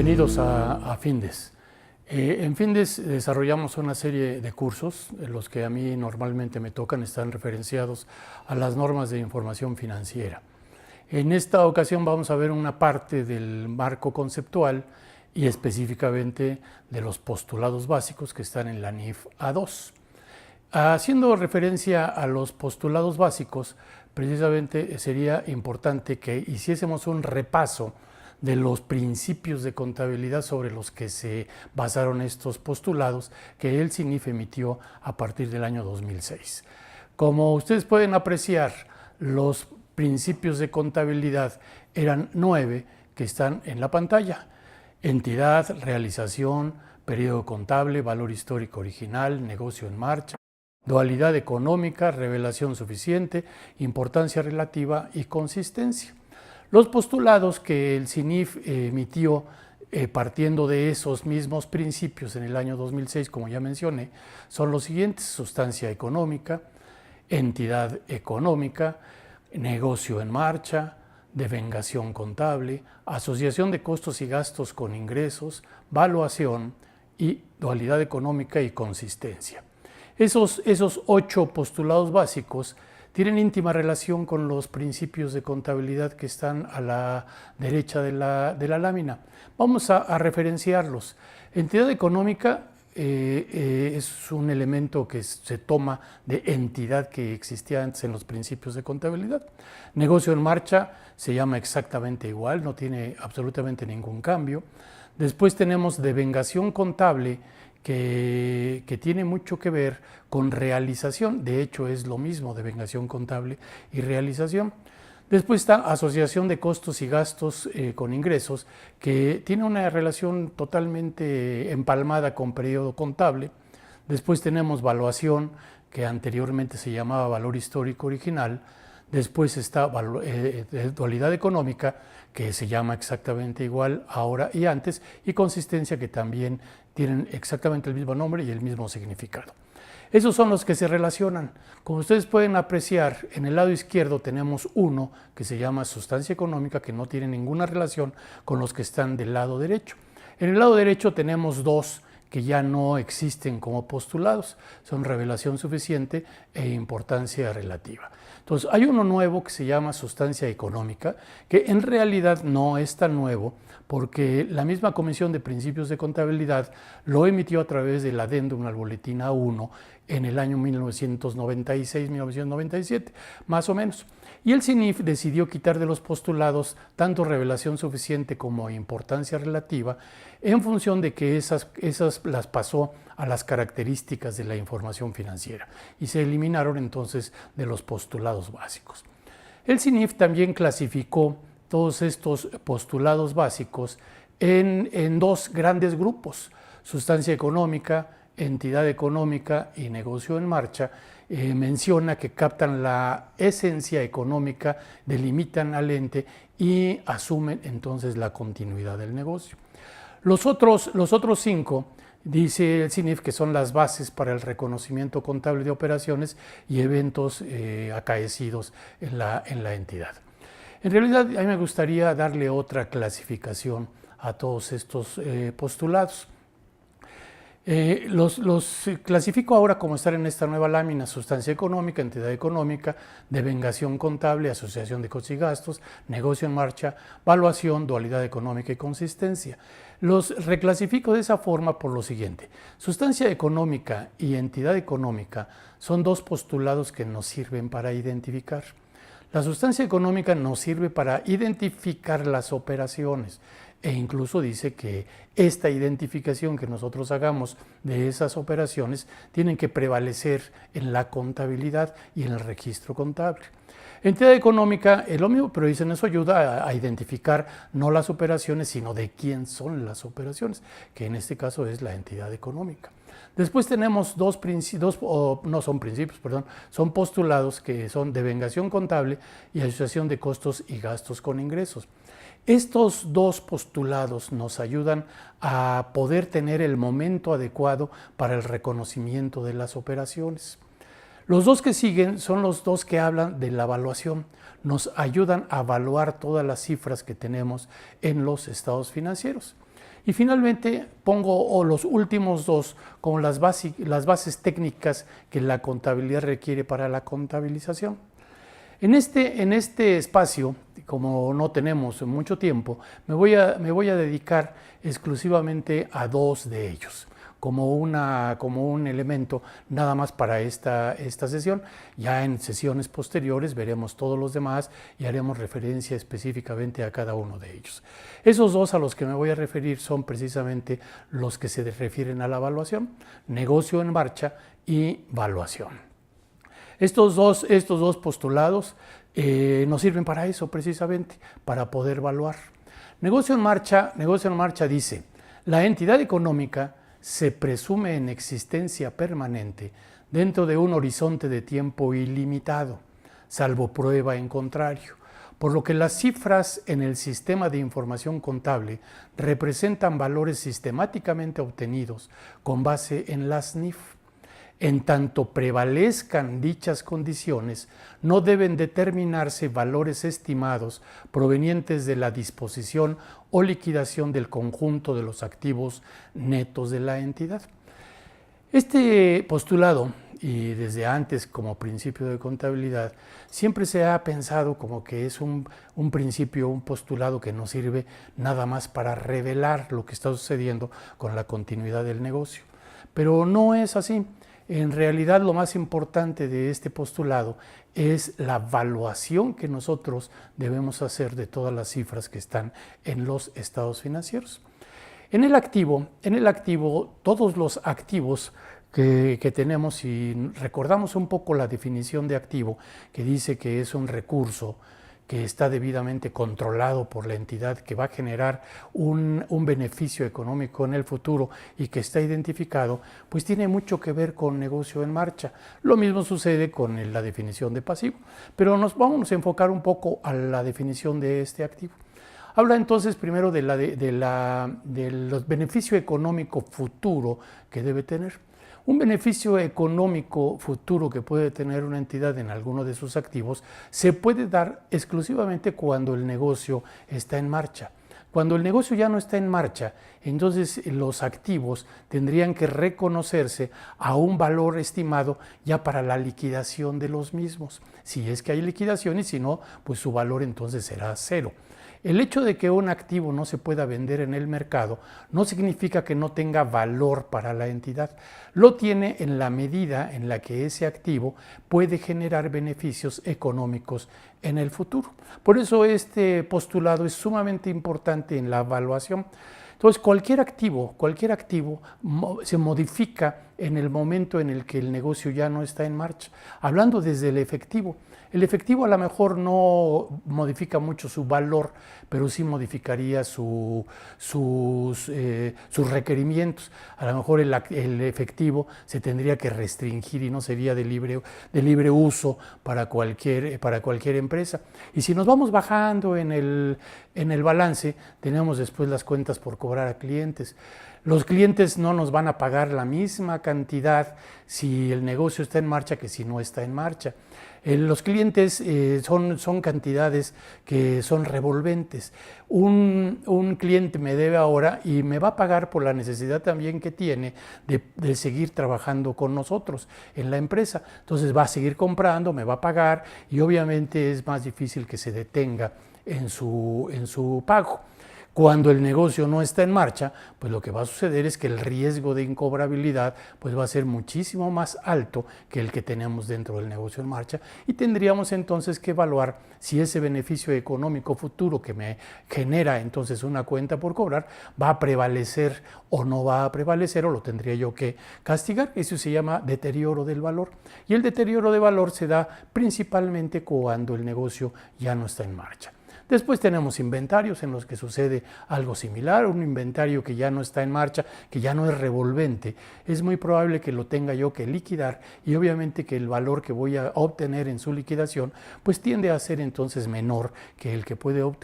Bienvenidos a Findes. En Findes desarrollamos una serie de cursos, los que a mí normalmente me tocan, están referenciados a las normas de información financiera. En esta ocasión vamos a ver una parte del marco conceptual y específicamente de los postulados básicos que están en la NIF A2. Haciendo referencia a los postulados básicos, precisamente sería importante que hiciésemos un repaso de los principios de contabilidad sobre los que se basaron estos postulados que el CINIF emitió a partir del año 2006. Como ustedes pueden apreciar, los principios de contabilidad eran 9 que están en la pantalla: entidad, realización, periodo contable, valor histórico original, negocio en marcha, dualidad económica, revelación suficiente, importancia relativa y consistencia. Los postulados que el CINIF emitió partiendo de esos mismos principios en el año 2006, como ya mencioné, son los siguientes: sustancia económica, entidad económica, negocio en marcha, devengación contable, asociación de costos y gastos con ingresos, valuación y dualidad económica y consistencia. Esos 8 postulados básicos tienen íntima relación con los principios de contabilidad que están a la derecha de la lámina. Vamos a referenciarlos. Entidad económica es un elemento que se toma de entidad que existía antes en los principios de contabilidad. Negocio en marcha se llama exactamente igual, no tiene absolutamente ningún cambio. Después tenemos devengación contable, que tiene mucho que ver con realización. De hecho, es lo mismo, devengación contable y realización. Después está asociación de costos y gastos con ingresos, que tiene una relación totalmente empalmada con periodo contable. Después tenemos valuación, que anteriormente se llamaba valor histórico original. Después está dualidad económica, que se llama exactamente igual ahora y antes, y consistencia, que también tienen exactamente el mismo nombre y el mismo significado. Esos son los que se relacionan. Como ustedes pueden apreciar, en el lado izquierdo tenemos uno que se llama sustancia económica, que no tiene ninguna relación con los que están del lado derecho. En el lado derecho tenemos 2 que ya no existen como postulados, son revelación suficiente e importancia relativa. Entonces, hay uno nuevo que se llama sustancia económica, que en realidad no es tan nuevo, porque la misma Comisión de Principios de Contabilidad lo emitió a través del adendum al boletín A1 en el año 1996-1997, más o menos. Y el CINIF decidió quitar de los postulados tanto revelación suficiente como importancia relativa, en función de que esas las pasó a las características de la información financiera y se eliminaron entonces de los postulados básicos. El CINIF también clasificó todos estos postulados básicos en 2 grandes grupos: sustancia económica, entidad económica y negocio en marcha. Menciona que captan la esencia económica, delimitan al ente y asumen entonces la continuidad del negocio. Los otros 5, dice el CINIF, que son las bases para el reconocimiento contable de operaciones y eventos acaecidos en la entidad. En realidad, a mí me gustaría darle otra clasificación a todos estos postulados. Los clasifico ahora como están en esta nueva lámina: sustancia económica, entidad económica, devengación contable, asociación de costos y gastos, negocio en marcha, valuación, dualidad económica y consistencia. Los reclasifico de esa forma por lo siguiente: sustancia económica y entidad económica son 2 postulados que nos sirven para identificar. La sustancia económica nos sirve para identificar las operaciones, e incluso dice que esta identificación que nosotros hagamos de esas operaciones tienen que prevalecer en la contabilidad y en el registro contable. Entidad económica es lo mismo, pero dicen eso ayuda a identificar no las operaciones, sino de quién son las operaciones, que en este caso es la entidad económica. Después tenemos son postulados que son devengación contable y asociación de costos y gastos con ingresos. Estos 2 postulados nos ayudan a poder tener el momento adecuado para el reconocimiento de las operaciones. Los 2 que siguen son los 2 que hablan de la evaluación. Nos ayudan a evaluar todas las cifras que tenemos en los estados financieros. Y finalmente pongo los últimos dos como las bases técnicas que la contabilidad requiere para la contabilización. En este espacio, como no tenemos mucho tiempo, me voy a dedicar exclusivamente a dos de ellos, como un elemento nada más para esta sesión. Ya en sesiones posteriores veremos todos los demás y haremos referencia específicamente a cada uno de ellos. Esos dos a los que me voy a referir son precisamente los que se refieren a la evaluación: negocio en marcha y valuación. Estos dos postulados nos sirven para eso, precisamente, para poder evaluar. Negocio en marcha dice: la entidad económica se presume en existencia permanente dentro de un horizonte de tiempo ilimitado, salvo prueba en contrario, por lo que las cifras en el sistema de información contable representan valores sistemáticamente obtenidos con base en las NIF. En tanto prevalezcan dichas condiciones, no deben determinarse valores estimados provenientes de la disposición o liquidación del conjunto de los activos netos de la entidad. Este postulado, y desde antes como principio de contabilidad, siempre se ha pensado como que es un principio, un postulado que nos sirve nada más para revelar lo que está sucediendo con la continuidad del negocio. Pero no es así. En realidad, lo más importante de este postulado es la evaluación que nosotros debemos hacer de todas las cifras que están en los estados financieros. En el activo, todos los activos que tenemos, si recordamos un poco la definición de activo, que dice que es un recurso que está debidamente controlado por la entidad, que va a generar un beneficio económico en el futuro y que está identificado, pues tiene mucho que ver con negocio en marcha. Lo mismo sucede con la definición de pasivo, pero vamos a enfocar un poco a la definición de este activo. Habla entonces primero del beneficio económico futuro que debe tener. Un beneficio económico futuro que puede tener una entidad en alguno de sus activos se puede dar exclusivamente cuando el negocio está en marcha. Cuando el negocio ya no está en marcha, entonces los activos tendrían que reconocerse a un valor estimado ya para la liquidación de los mismos. Si es que hay liquidación, y si no, pues su valor entonces será cero. El hecho de que un activo no se pueda vender en el mercado no significa que no tenga valor para la entidad. Lo tiene en la medida en la que ese activo puede generar beneficios económicos en el futuro. Por eso este postulado es sumamente importante en la evaluación. Entonces, cualquier activo se modifica en el momento en el que el negocio ya no está en marcha. Hablando desde el efectivo a lo mejor no modifica mucho su valor, pero sí modificaría sus requerimientos. A lo mejor el efectivo se tendría que restringir y no sería de libre uso para cualquier empresa. Y si nos vamos bajando en el balance, tenemos después las cuentas por cobrar a clientes. Los clientes no nos van a pagar la misma cantidad si el negocio está en marcha que si no está en marcha. Los clientes son cantidades que son revolventes. Un cliente me debe ahora y me va a pagar por la necesidad también que tiene de seguir trabajando con nosotros en la empresa. Entonces va a seguir comprando, me va a pagar y obviamente es más difícil que se detenga en su pago. Cuando el negocio no está en marcha, pues lo que va a suceder es que el riesgo de incobrabilidad pues va a ser muchísimo más alto que el que tenemos dentro del negocio en marcha, y tendríamos entonces que evaluar si ese beneficio económico futuro que me genera entonces una cuenta por cobrar va a prevalecer o no va a prevalecer, o lo tendría yo que castigar. Eso se llama deterioro del valor, y el deterioro de valor se da principalmente cuando el negocio ya no está en marcha. Después tenemos inventarios en los que sucede algo similar. Un inventario que ya no está en marcha, que ya no es revolvente, es muy probable que lo tenga yo que liquidar, y obviamente que el valor que voy a obtener en su liquidación pues tiende a ser entonces menor que el que puedo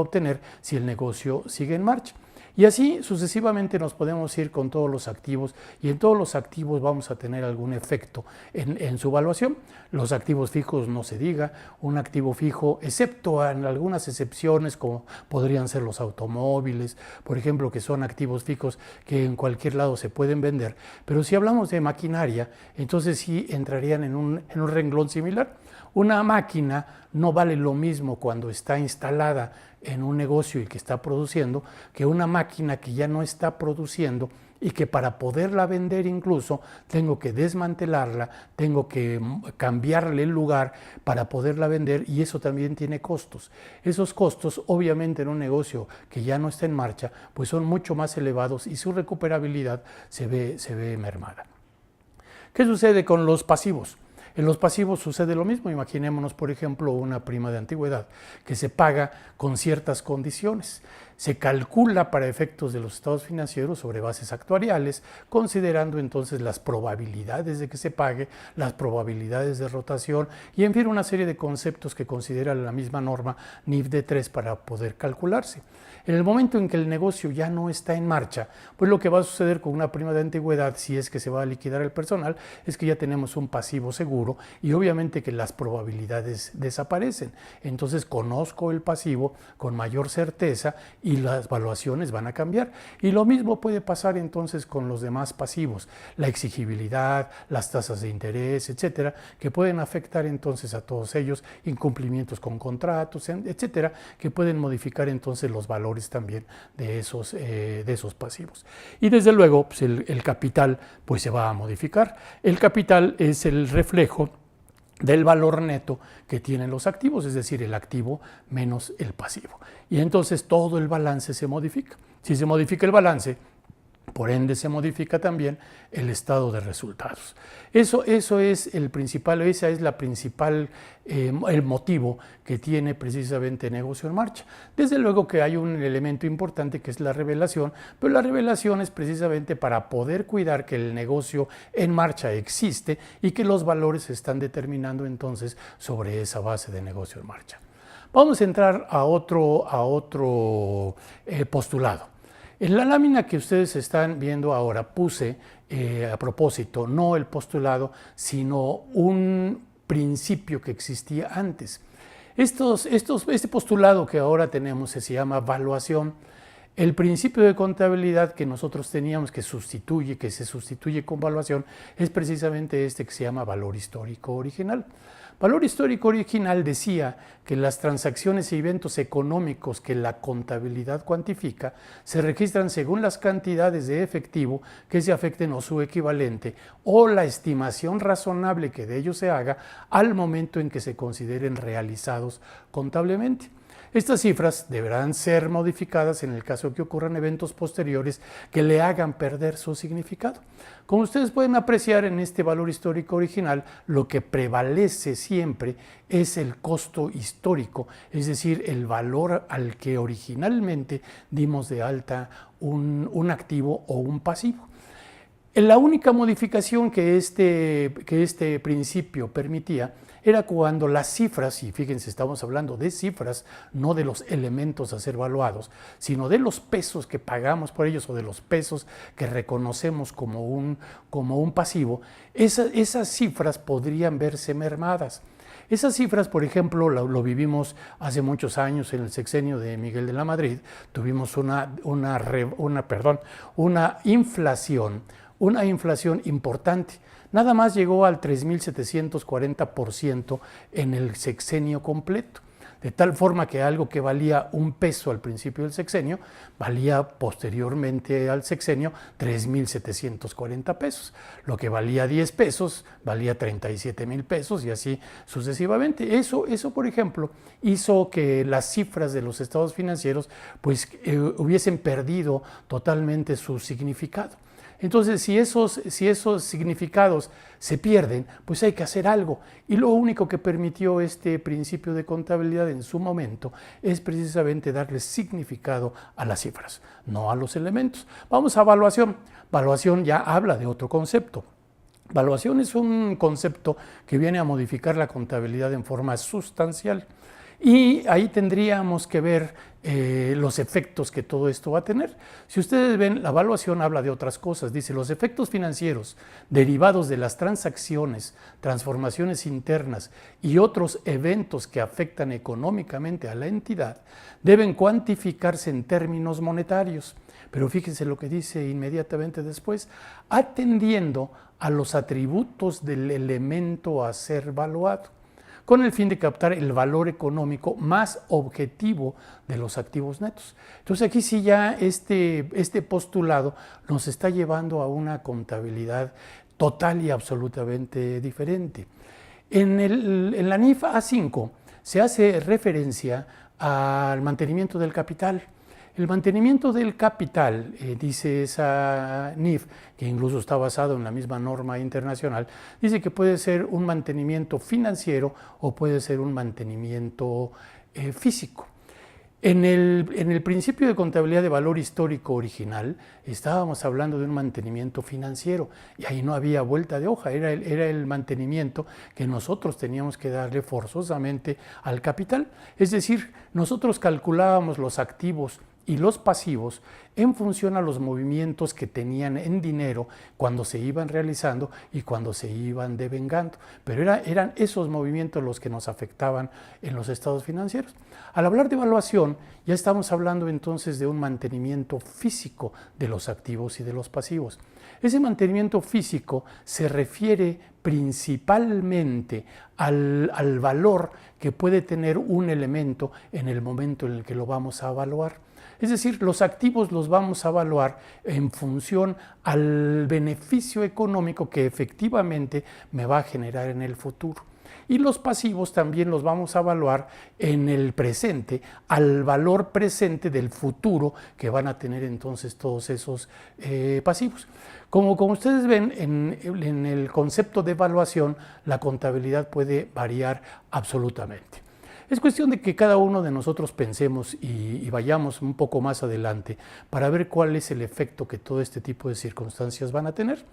obtener si el negocio sigue en marcha. Y así sucesivamente nos podemos ir con todos los activos y en todos los activos vamos a tener algún efecto en su evaluación. Los activos fijos no se diga, un activo fijo, excepto en algunas excepciones como podrían ser los automóviles, por ejemplo, que son activos fijos que en cualquier lado se pueden vender. Pero si hablamos de maquinaria, entonces sí entrarían en un renglón similar. Una máquina no vale lo mismo cuando está instalada en un negocio y que está produciendo que una máquina que ya no está produciendo y que para poderla vender incluso tengo que desmantelarla, tengo que cambiarle el lugar para poderla vender y eso también tiene costos. Esos costos obviamente en un negocio que ya no está en marcha pues son mucho más elevados y su recuperabilidad se ve mermada. ¿Qué sucede con los pasivos? En los pasivos sucede lo mismo. Imaginémonos, por ejemplo, una prima de antigüedad que se paga con ciertas condiciones. Se calcula para efectos de los estados financieros sobre bases actuariales, considerando entonces las probabilidades de que se pague, las probabilidades de rotación y en fin una serie de conceptos que considera la misma norma NIF de 3 para poder calcularse. En el momento en que el negocio ya no está en marcha, pues lo que va a suceder con una prima de antigüedad, si es que se va a liquidar el personal, es que ya tenemos un pasivo seguro y obviamente que las probabilidades desaparecen. Entonces conozco el pasivo con mayor certeza y las valuaciones van a cambiar. Y lo mismo puede pasar entonces con los demás pasivos, la exigibilidad, las tasas de interés, etcétera, que pueden afectar entonces a todos ellos, incumplimientos con contratos, etcétera, que pueden modificar entonces los valores también de esos pasivos. Y desde luego pues el capital pues se va a modificar. El capital es el reflejo del valor neto que tienen los activos, es decir, el activo menos el pasivo. Y entonces todo el balance se modifica. Si se modifica el balance, por ende se modifica también el estado de resultados. Eso es el principal, esa es la principal, el motivo que tiene precisamente Negocio en Marcha. Desde luego que hay un elemento importante que es la revelación, pero la revelación es precisamente para poder cuidar que el negocio en marcha existe y que los valores se están determinando entonces sobre esa base de negocio en marcha. Vamos a entrar a otro postulado. En la lámina que ustedes están viendo ahora puse a propósito no el postulado, sino un principio que existía antes. Este postulado que ahora tenemos se llama valuación. El principio de contabilidad que nosotros teníamos que se sustituye con valuación es precisamente este que se llama valor histórico original. Valor histórico original decía que las transacciones y eventos económicos que la contabilidad cuantifica se registran según las cantidades de efectivo que se afecten o su equivalente o la estimación razonable que de ellos se haga al momento en que se consideren realizados contablemente. Estas cifras deberán ser modificadas en el caso que ocurran eventos posteriores que le hagan perder su significado. Como ustedes pueden apreciar en este valor histórico original, lo que prevalece siempre es el costo histórico, es decir, el valor al que originalmente dimos de alta un activo o un pasivo. La única modificación que este principio permitía era cuando las cifras, y fíjense, estamos hablando de cifras, no de los elementos a ser evaluados, sino de los pesos que pagamos por ellos o de los pesos que reconocemos como un pasivo, esas cifras podrían verse mermadas. Esas cifras, por ejemplo, lo vivimos hace muchos años en el sexenio de Miguel de la Madrid, tuvimos una inflación importante. Nada más llegó al 3.740% en el sexenio completo, de tal forma que algo que valía $1 al principio del sexenio, valía posteriormente al sexenio 3.740 pesos. Lo que valía 10 pesos, valía 37,000 pesos y así sucesivamente. Eso, por ejemplo, hizo que las cifras de los estados financieros pues, hubiesen perdido totalmente su significado. Entonces, si esos significados se pierden, pues hay que hacer algo. Y lo único que permitió este principio de contabilidad en su momento es precisamente darle significado a las cifras, no a los elementos. Vamos a evaluación. Evaluación ya habla de otro concepto. Evaluación es un concepto que viene a modificar la contabilidad en forma sustancial. Y ahí tendríamos que ver los efectos que todo esto va a tener. Si ustedes ven, la evaluación habla de otras cosas. Dice, los efectos financieros derivados de las transacciones, transformaciones internas y otros eventos que afectan económicamente a la entidad deben cuantificarse en términos monetarios. Pero fíjense lo que dice inmediatamente después, atendiendo a los atributos del elemento a ser evaluado, con el fin de captar el valor económico más objetivo de los activos netos. Entonces aquí sí ya este postulado nos está llevando a una contabilidad total y absolutamente diferente. En la NIF A5 se hace referencia al mantenimiento del capital. El mantenimiento del capital, dice esa NIF, que incluso está basado en la misma norma internacional, dice que puede ser un mantenimiento financiero o puede ser un mantenimiento físico. En el principio de contabilidad de valor histórico original estábamos hablando de un mantenimiento financiero y ahí no había vuelta de hoja, era el mantenimiento que nosotros teníamos que darle forzosamente al capital. Es decir, nosotros calculábamos los activos y los pasivos en función a los movimientos que tenían en dinero cuando se iban realizando y cuando se iban devengando. Pero eran esos movimientos los que nos afectaban en los estados financieros. Al hablar de evaluación, ya estamos hablando entonces de un mantenimiento físico de los activos y de los pasivos. Ese mantenimiento físico se refiere principalmente al valor que puede tener un elemento en el momento en el que lo vamos a evaluar. Es decir, los activos los vamos a evaluar en función al beneficio económico que efectivamente me va a generar en el futuro. Y los pasivos también los vamos a evaluar en el presente, al valor presente del futuro que van a tener entonces todos esos pasivos. Como ustedes ven, en el concepto de evaluación, la contabilidad puede variar absolutamente. Es cuestión de que cada uno de nosotros pensemos y vayamos un poco más adelante para ver cuál es el efecto que todo este tipo de circunstancias van a tener.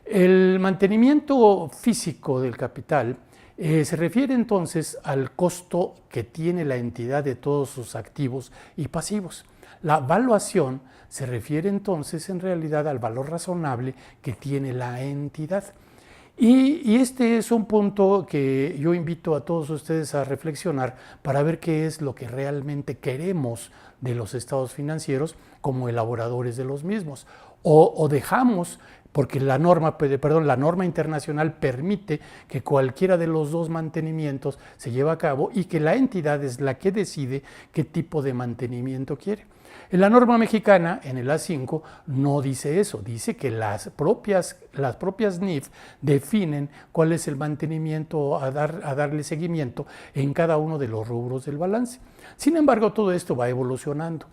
El mantenimiento físico del capital se refiere entonces al costo que tiene la entidad de todos sus activos y pasivos. La evaluación se refiere entonces en realidad al valor razonable que tiene la entidad. Y este es un punto que yo invito a todos ustedes a reflexionar para ver qué es lo que realmente queremos de los estados financieros como elaboradores de los mismos. O dejamos, porque la norma internacional permite que cualquiera de los dos mantenimientos se lleve a cabo y que la entidad es la que decide qué tipo de mantenimiento quiere. En la norma mexicana, en el A5, no dice eso, dice que las propias NIF definen cuál es el mantenimiento a darle seguimiento en cada uno de los rubros del balance. Sin embargo, todo esto va evolucionando.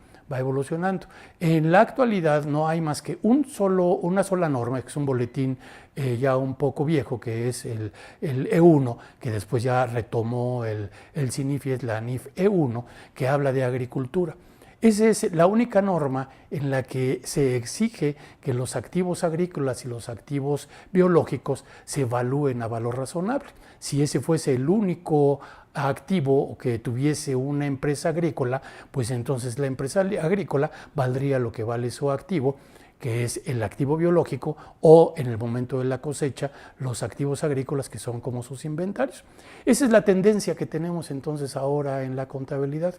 En la actualidad no hay más que una sola norma, que es un boletín ya un poco viejo, que es el E1, que después ya retomó el CINIF, y es la NIF E1, que habla de agricultura. Esa es la única norma en la que se exige que los activos agrícolas y los activos biológicos se evalúen a valor razonable. Si ese fuese el único activo que tuviese una empresa agrícola, pues entonces la empresa agrícola valdría lo que vale su activo, que es el activo biológico, o en el momento de la cosecha, los activos agrícolas, que son como sus inventarios. Esa es la tendencia que tenemos entonces ahora en la contabilidad.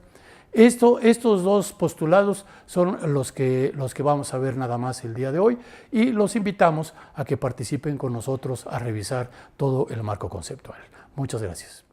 Estos dos postulados son los que vamos a ver nada más el día de hoy, y los invitamos a que participen con nosotros a revisar todo el marco conceptual. Muchas gracias.